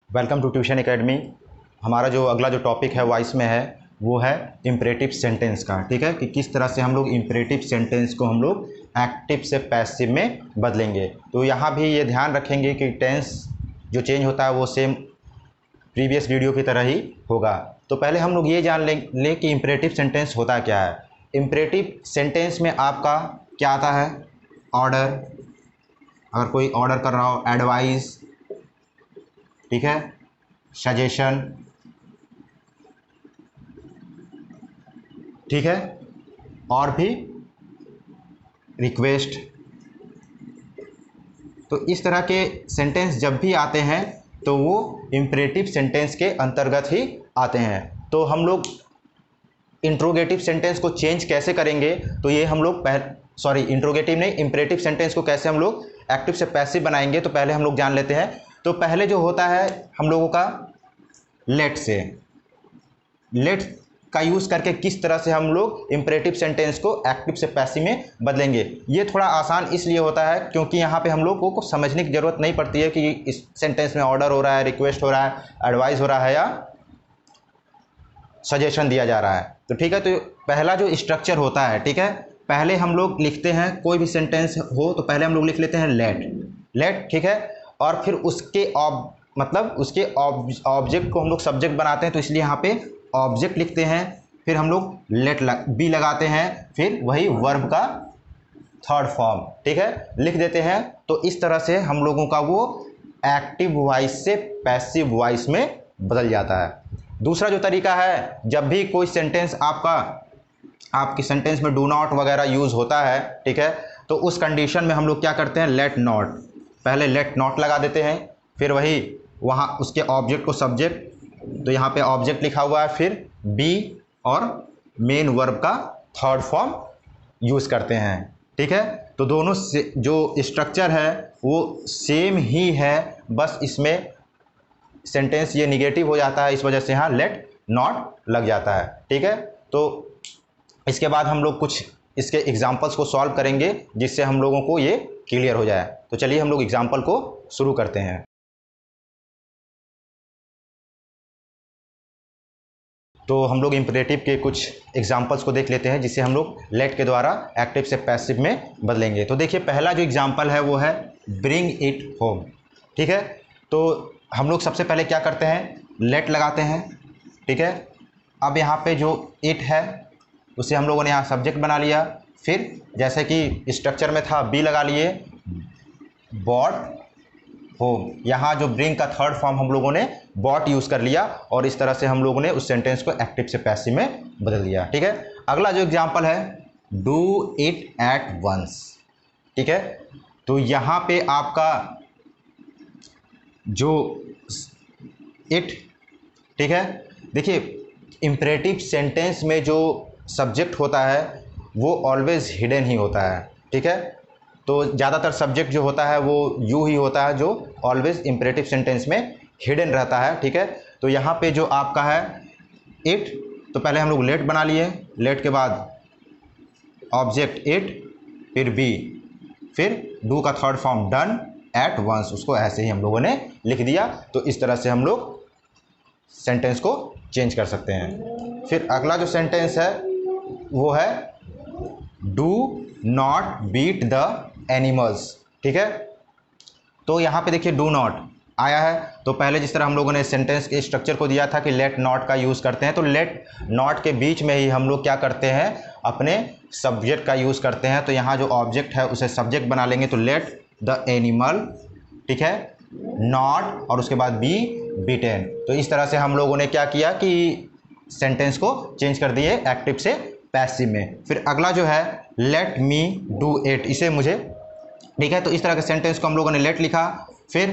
Welcome to tuition academy. हमारा जो अगला जो टॉपिक है वॉइस में है वो है इम्परेटिव सेंटेंस का। ठीक है, कि किस तरह से हम लोग इम्परेटिव सेंटेंस को हम लोग एक्टिव से पैसिव में बदलेंगे। तो यहाँ भी ये ध्यान रखेंगे कि टेंस जो चेंज होता है वो सेम प्रीवियस वीडियो की तरह ही होगा। तो पहले हम लोग ये जान लें कि इम्परेटिव सेंटेंस होता क्या है। इम्परेटिव सेंटेंस में आपका क्या आता है? ऑर्डर, अगर कोई ऑर्डर कर रहा हो, एडवाइस, ठीक है, सजेशन, ठीक है, और भी रिक्वेस्ट। तो इस तरह के सेंटेंस जब भी आते हैं तो वो इम्परेटिव सेंटेंस के अंतर्गत ही आते हैं। तो हम लोग इंट्रोगेटिव सेंटेंस को चेंज कैसे करेंगे, तो ये हम लोग इंट्रोगेटिव नहीं, इम्परेटिव सेंटेंस को कैसे हम लोग एक्टिव से पैसिव बनाएंगे, तो पहले हम लोग जान लेते हैं। तो पहले जो होता है हम लोगों का लेट से, लेट का यूज़ करके किस तरह से हम लोग इम्परेटिव सेंटेंस को एक्टिव से पैसिव में बदलेंगे। ये थोड़ा आसान इसलिए होता है क्योंकि यहाँ पे हम लोगों को समझने की ज़रूरत नहीं पड़ती है कि इस सेंटेंस में ऑर्डर हो रहा है, रिक्वेस्ट हो रहा है, एडवाइस हो रहा है या सजेशन दिया जा रहा है। तो ठीक है, तो पहला जो स्ट्रक्चर होता है, ठीक है, पहले हम लोग लिखते हैं, कोई भी सेंटेंस हो तो पहले हम लोग लिख लेते हैं लेट, ठीक है, और फिर उसके उसके ऑब्जेक्ट को हम लोग सब्जेक्ट बनाते हैं, तो इसलिए यहाँ पे ऑब्जेक्ट लिखते हैं, फिर हम लोग बी लगाते हैं, फिर वही वर्ब का थर्ड फॉर्म, ठीक है, लिख देते हैं। तो इस तरह से हम लोगों का वो एक्टिव वॉइस से पैसिव वॉइस में बदल जाता है। दूसरा जो तरीका है, जब भी कोई सेंटेंस आपकी सेंटेंस में डू नॉट वगैरह यूज़ होता है, ठीक है, तो उस कंडीशन में हम लोग क्या करते हैं, लेट नॉट, पहले लेट नॉट लगा देते हैं, फिर वही वहाँ उसके ऑब्जेक्ट को सब्जेक्ट, तो यहाँ पे ऑब्जेक्ट लिखा हुआ है, फिर बी और मेन वर्ब का थर्ड फॉर्म यूज़ करते हैं, ठीक है। तो दोनों से जो स्ट्रक्चर है वो सेम ही है, बस इसमें सेंटेंस ये निगेटिव हो जाता है, इस वजह से यहाँ लेट नॉट लग जाता है, ठीक है। तो इसके बाद हम लोग कुछ इसके एग्जाम्पल्स को सॉल्व करेंगे जिससे हम लोगों को ये क्लियर हो जाए। तो चलिए हम लोग एग्जाम्पल को शुरू करते हैं। तो हम लोग इम्परेटिव के कुछ एग्जाम्पल्स को देख लेते हैं जिससे हम लोग लेट के द्वारा एक्टिव से पैसिव में बदलेंगे। तो देखिए, पहला जो एग्जाम्पल है वो है ब्रिंग इट होम, ठीक है। तो हम लोग सबसे पहले क्या करते हैं, लेट लगाते हैं, ठीक है। अब यहाँ पे जो इट है उसे हम लोगों ने यहाँ सब्जेक्ट बना लिया, फिर जैसे कि स्ट्रक्चर में था बी लगा लिए, बॉट होम, यहाँ जो ब्रिंग का थर्ड फॉर्म हम लोगों ने बॉट यूज़ कर लिया, और इस तरह से हम लोगों ने उस सेंटेंस को एक्टिव से पैसिव में बदल दिया, ठीक है। अगला जो एग्जांपल है, डू इट एट वंस, ठीक है। तो यहाँ पे आपका जो इट, ठीक है, देखिए इम्परेटिव सेंटेंस में जो सब्जेक्ट होता है वो ऑलवेज हिडन ही होता है, ठीक है। तो ज़्यादातर सब्जेक्ट जो होता है वो यू ही होता है, जो ऑलवेज इम्परेटिव सेंटेंस में हिडन रहता है, ठीक है। तो यहाँ पे जो आपका है इट, तो पहले हम लोग लेट बना लिए, लेट के बाद ऑब्जेक्ट इट, फिर बी, फिर डू का third form done at once, उसको ऐसे ही हम लोगों ने लिख दिया। तो इस तरह से हम लोग सेंटेंस को चेंज कर सकते हैं। फिर अगला जो सेंटेंस है वो है do not beat the animals, ठीक है। तो यहाँ पे देखिए डू नॉट आया है, तो पहले जिस तरह हम लोगों ने सेंटेंस के स्ट्रक्चर को दिया था कि लेट नॉट का यूज़ करते हैं, तो लेट नॉट के बीच में ही हम लोग क्या करते हैं, अपने सब्जेक्ट का यूज़ करते हैं। तो यहाँ जो ऑब्जेक्ट है उसे सब्जेक्ट बना लेंगे, तो लेट द एनिमल, ठीक है, नॉट और उसके बाद बी बीटेन। तो इस तरह से हम लोगों ने क्या किया कि सेंटेंस को चेंज कर दिए एक्टिव से पैसिव में। फिर अगला जो है लेट मी डू इट, इसे मुझे, ठीक है, तो इस तरह के सेंटेंस को हम लोगों ने लेट लिखा, फिर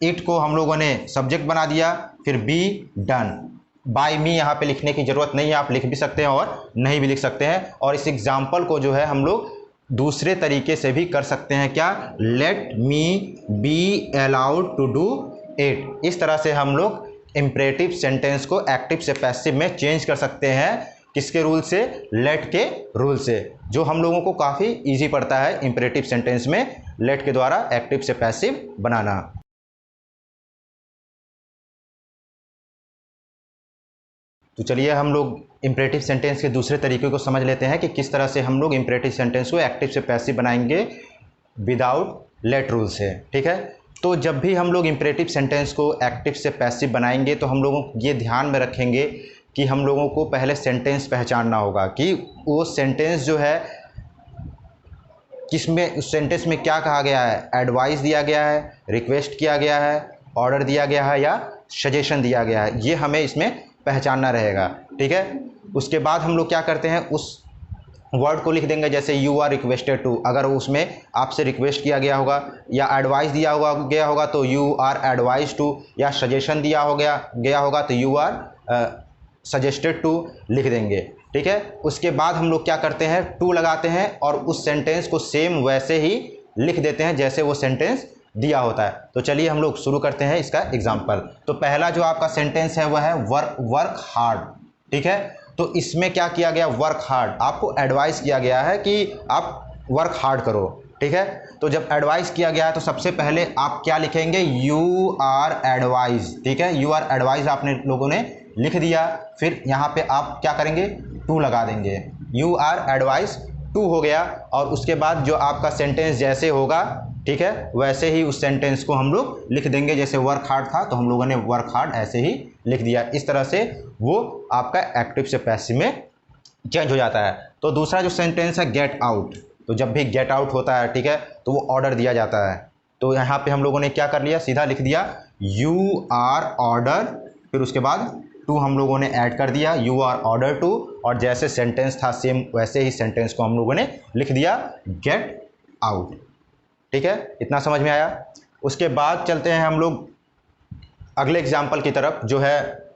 इट को हम लोगों ने सब्जेक्ट बना दिया, फिर बी डन। बाय मी यहाँ पे लिखने की ज़रूरत नहीं है, आप लिख भी सकते हैं और नहीं भी लिख सकते हैं। और इस एग्जाम्पल को जो है हम लोग दूसरे तरीके से भी कर सकते हैं, क्या, let me be allowed to do it. इस तरह से हम लोग इम्परेटिव सेंटेंस को एक्टिव से पैसिव में चेंज कर सकते हैं। किसके रूल से? लेट के रूल से, जो हम लोगों को काफ़ी इजी पड़ता है इम्परेटिव सेंटेंस में लेट के द्वारा एक्टिव से पैसिव बनाना। तो चलिए हम लोग इम्परेटिव सेंटेंस के दूसरे तरीके को समझ लेते हैं कि किस तरह से हम लोग इम्परेटिव सेंटेंस को एक्टिव से पैसिव बनाएंगे विदाउट लेट रूल से। ठीक है, तो जब भी हम लोग इम्परेटिव सेंटेंस को एक्टिव से पैसिव बनाएंगे तो हम लोगों को ये ध्यान में रखेंगे कि हम लोगों को पहले सेंटेंस पहचानना होगा कि वो सेंटेंस जो है किसमें, उस सेंटेंस में क्या कहा गया है, एडवाइस दिया गया है, रिक्वेस्ट किया गया है, ऑर्डर दिया गया है या सजेशन दिया गया है, ये हमें इसमें पहचानना रहेगा। ठीक है, उसके बाद हम लोग क्या करते हैं, उस वर्ड को लिख देंगे। जैसे यू आर रिक्वेस्टेड टू, अगर उसमें आपसे रिक्वेस्ट किया गया होगा या एडवाइस दिया गया होगा तो यू आर एडवाइस टू, या सजेशन दिया गया होगा तो यू आर सजेस्टेड टू लिख देंगे। ठीक है, उसके बाद हम लोग क्या करते हैं, टू लगाते हैं और उस सेंटेंस को सेम वैसे ही लिख देते हैं जैसे वो सेंटेंस दिया होता है। तो चलिए हम लोग शुरू करते हैं इसका एग्जाम्पल। तो पहला जो आपका सेंटेंस है वह है वर्क हार्ड। ठीक है, तो इसमें क्या किया गया, वर्क हार्ड, आपको एडवाइस किया गया है कि आप वर्क हार्ड करो। ठीक है, तो जब एडवाइस किया गया है तो सबसे पहले आप क्या लिखेंगे, यू आर एडवाइज। ठीक है, यू आर एडवाइज आपने लोगों ने लिख दिया, फिर यहाँ पे आप क्या करेंगे, टू लगा देंगे, यू आर एडवाइज टू हो गया। और उसके बाद जो आपका सेंटेंस जैसे होगा, ठीक है, वैसे ही उस सेंटेंस को हम लोग लिख देंगे। जैसे वर्क हार्ड था तो हम लोगों ने वर्क हार्ड ऐसे ही लिख दिया। इस तरह से वो आपका एक्टिव से पैसिव में चेंज हो जाता है। तो दूसरा जो सेंटेंस है गेट आउट, तो जब भी गेट आउट होता है, ठीक है, तो वो ऑर्डर दिया जाता है। तो यहाँ पे हम लोगों ने क्या कर लिया, सीधा लिख दिया यू आर ऑर्डर, फिर उसके बाद टू हम लोगों ने ऐड कर दिया, यू आर ऑर्डर टू, और जैसे सेंटेंस था सेम वैसे ही सेंटेंस को हम लोगों ने लिख दिया गेट आउट। ठीक है, इतना समझ में आया। उसके बाद चलते हैं हम लोग अगले एग्जाम्पल की तरफ, जो है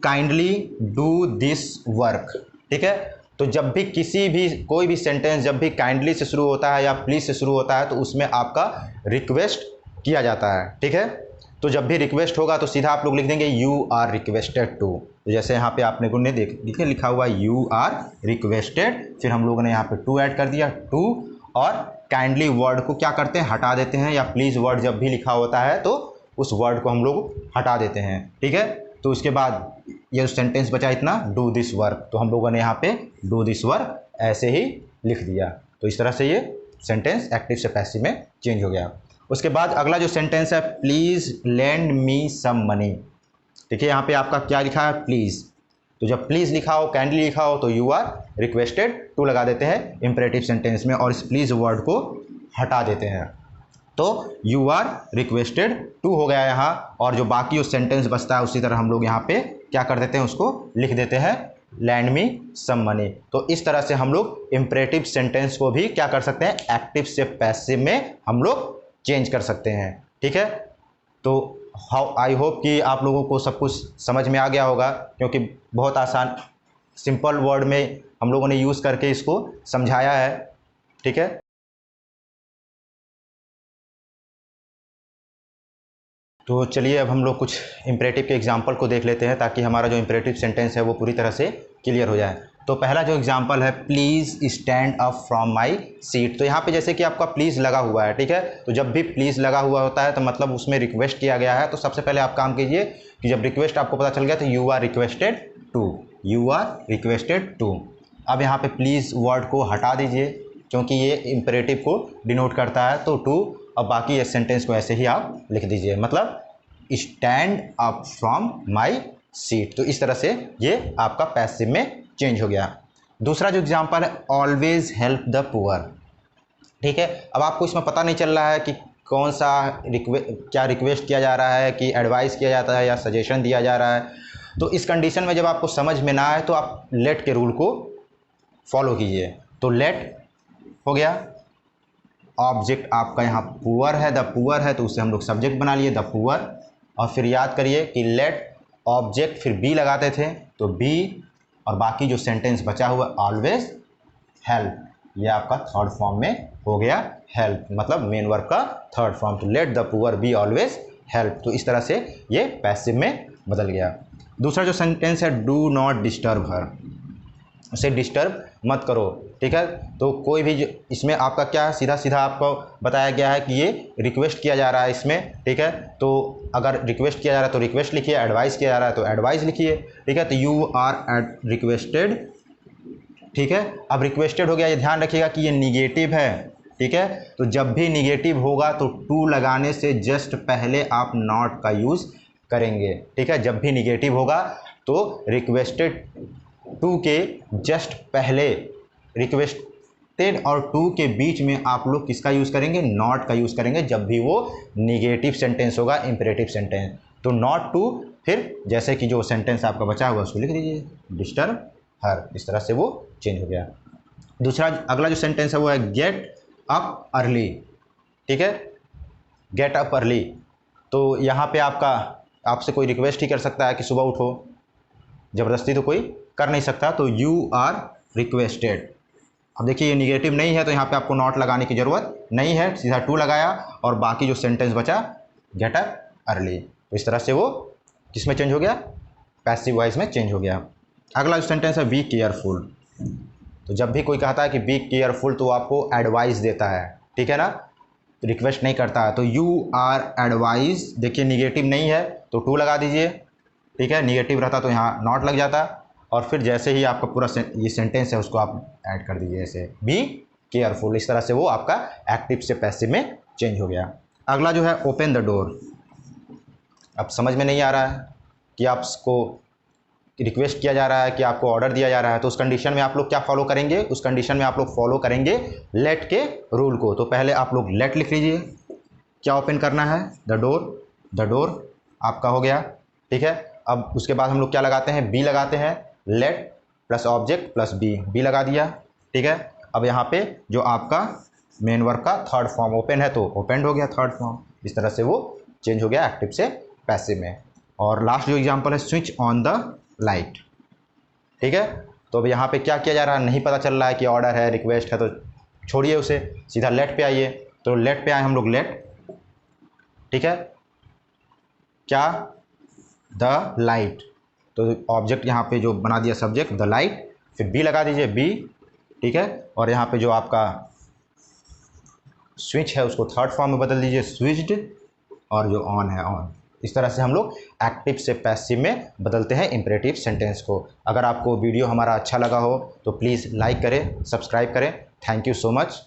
काइंडली डू दिस वर्क। ठीक है, तो जब भी कोई भी सेंटेंस जब भी काइंडली से शुरू होता है या प्लीज़ से शुरू होता है तो उसमें आपका रिक्वेस्ट किया जाता है। ठीक है, तो जब भी रिक्वेस्ट होगा तो सीधा आप लोग लिख देंगे यू आर रिक्वेस्टेड टू। तो जैसे यहाँ पे आपने को ने देखिए लिखा हुआ यू आर रिक्वेस्टेड, फिर हम लोगों ने यहाँ पे टू ऐड कर दिया, टू, और काइंडली वर्ड को क्या करते हैं, हटा देते हैं, या प्लीज़ वर्ड जब भी लिखा होता है तो उस वर्ड को हम लोग हटा देते हैं। ठीक है, तो उसके बाद ये सेंटेंस बचा इतना, डू दिस वर्क, तो हम लोगों ने यहाँ पे डू दिस वर्क ऐसे ही लिख दिया। तो इस तरह से ये सेंटेंस एक्टिव से पैसिव में चेंज हो गया। उसके बाद अगला जो सेंटेंस है, please lend me some money. देखिए यहाँ पे आपका क्या लिखा है, प्लीज़, तो जब प्लीज़ लिखा हो, काइंडली लिखा हो तो यू आर रिक्वेस्टेड टू लगा देते हैं इम्परेटिव सेंटेंस में और इस प्लीज़ वर्ड को हटा देते हैं। तो यू आर रिक्वेस्टेड टू हो गया यहाँ, और जो बाकी उस सेंटेंस बचता है उसी तरह हम लोग यहाँ पे क्या कर देते हैं, उसको लिख देते हैं लैंड मी सम मनी। तो इस तरह से हम लोग इम्परेटिव सेंटेंस को भी क्या कर सकते हैं, एक्टिव से पैसिव में हम लोग चेंज कर सकते हैं। ठीक है, तो आई होप कि आप लोगों को सब कुछ समझ में आ गया होगा, क्योंकि बहुत आसान सिंपल वर्ड में हम लोगों ने यूज़ करके इसको समझाया है। ठीक है, तो चलिए अब हम लोग कुछ इम्परेटिव के एग्जाम्पल को देख लेते हैं ताकि हमारा जो इम्परेटिव सेंटेंस है वो पूरी तरह से क्लियर हो जाए। तो पहला जो एग्जाम्पल है, please stand up from my seat. तो यहाँ पे जैसे कि आपका प्लीज़ लगा हुआ है, ठीक है, तो जब भी प्लीज़ लगा हुआ होता है तो मतलब उसमें रिक्वेस्ट किया गया है। तो सबसे पहले आप काम कीजिए कि जब रिक्वेस्ट आपको पता चल गया तो you are requested to, you are requested to. अब यहाँ पे प्लीज़ वर्ड को हटा दीजिए क्योंकि ये इम्परेटिव को डिनोट करता है, तो टू, अब बाकी ये सेंटेंस को ऐसे ही आप लिख दीजिए, मतलब stand up from my seat. तो इस तरह से ये आपका पैसिव में चेंज हो गया। दूसरा जो एग्जांपल है, ऑलवेज हेल्प द पुअर। ठीक है, अब आपको इसमें पता नहीं चल रहा है कि कौन सा क्या रिक्वेस्ट किया जा रहा है, कि एडवाइस किया जाता है या सजेशन दिया जा रहा है। तो इस कंडीशन में जब आपको समझ में ना आए तो आप लेट के रूल को फॉलो कीजिए। तो लेट हो गया, ऑब्जेक्ट आपका यहाँ पुअर है, द पुअर है, तो उससे हम लोग सब्जेक्ट बना लिए द पुअर, और फिर याद करिए कि लेट ऑब्जेक्ट फिर बी लगाते थे तो बी, और बाकी जो सेंटेंस बचा हुआ ऑलवेज हेल्प, ये आपका थर्ड फॉर्म में हो गया हेल्प, मतलब मेन वर्ब का थर्ड फॉर्म। तो let the poor be always help. तो इस तरह से ये पैसिव में बदल गया। दूसरा जो सेंटेंस है, डू नॉट डिस्टर्ब हर। उसे डिस्टर्ब मत करो, ठीक है। तो कोई भी इसमें आपका क्या है, सीधा सीधा आपको बताया गया है कि ये रिक्वेस्ट किया जा रहा है इसमें, ठीक है। तो अगर रिक्वेस्ट किया जा रहा है तो रिक्वेस्ट लिखिए, एडवाइस किया जा रहा है तो एडवाइस लिखिए, ठीक है। तो यू आर रिक्वेस्टेड, ठीक है। अब रिक्वेस्टेड हो गया, ये ध्यान रखिएगा कि ये निगेटिव है, ठीक है। तो जब भी निगेटिव होगा तो टू लगाने से जस्ट पहले आप नॉट का यूज़ करेंगे, ठीक है। जब भी निगेटिव होगा तो रिक्वेस्टेड टू के जस्ट पहले, रिक्वेस्टेड और टू के बीच में आप लोग किसका यूज़ करेंगे, नॉट का यूज़ करेंगे जब भी वो निगेटिव सेंटेंस होगा, इम्परेटिव सेंटेंस। तो नॉट टू, फिर जैसे कि जो सेंटेंस आपका बचा हुआ उसको लिख दीजिए, डिस्टर्ब हर, इस तरह से वो चेंज हो गया। दूसरा अगला जो सेंटेंस है वो है गेट अप अर्ली, ठीक है। गेट अप अर्ली, तो यहाँ पे आपसे कोई रिक्वेस्ट ही कर सकता है कि सुबह उठो, ज़बरदस्ती तो कोई कर नहीं सकता। तो यू आर रिक्वेस्टेड, अब देखिए ये निगेटिव नहीं है तो यहाँ पे आपको नॉट लगाने की ज़रूरत नहीं है, सीधा टू लगाया और बाकी जो सेंटेंस बचा गेट अप अर्ली। तो इस तरह से वो किस में चेंज हो गया, पैसिव वॉइस में चेंज हो गया। अगला जो सेंटेंस है बी केयरफुल, तो जब भी कोई कहता है कि बी केयरफुल तो आपको एडवाइस देता है, ठीक है ना, रिक्वेस्ट नहीं करता है। तो यू आर एडवाइस, देखिए निगेटिव नहीं है तो टू लगा दीजिए, ठीक है। निगेटिव रहता तो यहाँ नॉट लग जाता, और फिर जैसे ही आपका पूरा ये सेंटेंस है उसको आप ऐड कर दीजिए ऐसे, बी केयरफुल। इस तरह से वो आपका एक्टिव से पैसिव में चेंज हो गया। अगला जो है ओपन द डोर, अब समझ में नहीं आ रहा है कि आपको रिक्वेस्ट किया जा रहा है कि आपको ऑर्डर दिया जा रहा है, तो उस कंडीशन में आप लोग क्या फॉलो करेंगे, उस कंडीशन में आप लोग फॉलो करेंगे लेट के रूल को। तो पहले आप लोग लेट लिख लीजिए, क्या ओपन करना है, द डोर आपका हो गया, ठीक है। अब उसके बाद हम लोग क्या लगाते हैं, बी लगाते हैं, let plus object plus be लगा दिया, ठीक है। अब यहाँ पे जो आपका मेन वर्ब का थर्ड फॉर्म ओपन है तो ओपनड हो गया थर्ड फॉर्म, इस तरह से वो चेंज हो गया एक्टिव से पैसिव में। और लास्ट जो एग्जांपल है स्विच ऑन द लाइट, ठीक है। तो अब यहाँ पे क्या किया जा रहा है, नहीं पता चल रहा है कि ऑर्डर है रिक्वेस्ट है, तो छोड़िए उसे, सीधा लेट पे आइए। तो लेट पे आए हम लोग, लेट, ठीक है, क्या, द लाइट, तो ऑब्जेक्ट यहाँ पे जो बना दिया सब्जेक्ट द लाइट, फिर बी लगा दीजिए, बी, ठीक है। और यहाँ पे जो आपका स्विच है उसको थर्ड फॉर्म में बदल दीजिए, स्विच्ड, और जो ऑन है ऑन। इस तरह से हम लोग एक्टिव से पैसिव में बदलते हैं इंपरेटिव सेंटेंस को। अगर आपको वीडियो हमारा अच्छा लगा हो तो प्लीज़ लाइक करें, सब्सक्राइब करें। Thank you so much.